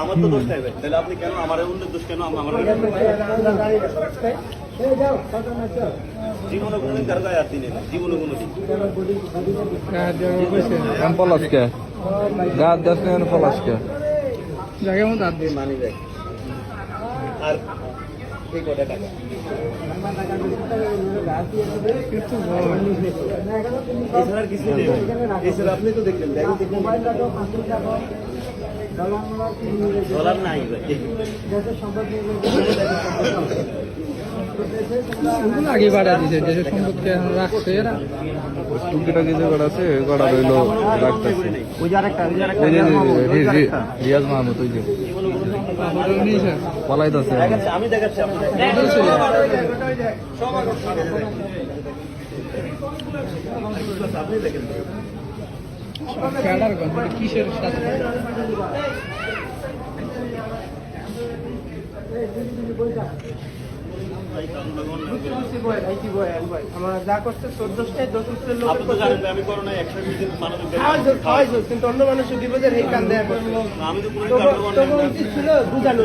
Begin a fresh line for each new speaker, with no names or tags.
আমার তো দোষ নাই ভাই, তাহলে আপনি কেন আমার অন্যের দোষ কেন আমার জীবনে কোনোদিন কারো গায়ে হাত দিই না, জীবনে কোনোদিন।
পলাশকে গা দাস নেন পলাশকে
জায়গা মতো হাত দিয়ে
মানি ব্যাগ আর এই কটা টাকা এছাড়া আর কিছু নেই। এছাড়া আপনি তো দেখলেন, ব্যাগে দেখলেন ডলার নাই ভাই।
আগে বাড়া দিছে দেশের সম্পদকে এখন রাখছে এরা
টুকিটা কিছু করা আছে করা রইলো রাখতেছে
ওই যে আরেকটা
রিয়াজ মাহমুদ ওই যে
হোটেল নিয়েছে
পলাইতেছে
দেখাচ্ছি, আমি দেখাচ্ছি আপনি দেখেন।
ক্যাডার গন্ধ কিসের সাথে আমার যা করছে 14টায় 14 লোক
আপনি তো জানেন আমি করোনা 120 দিন মানবিক
খাওয়াইছো কিন্তু অন্য মানুষের বিপদের এই কান দেয়া করছে
আমি তো কোনো
ছিল বুঝানো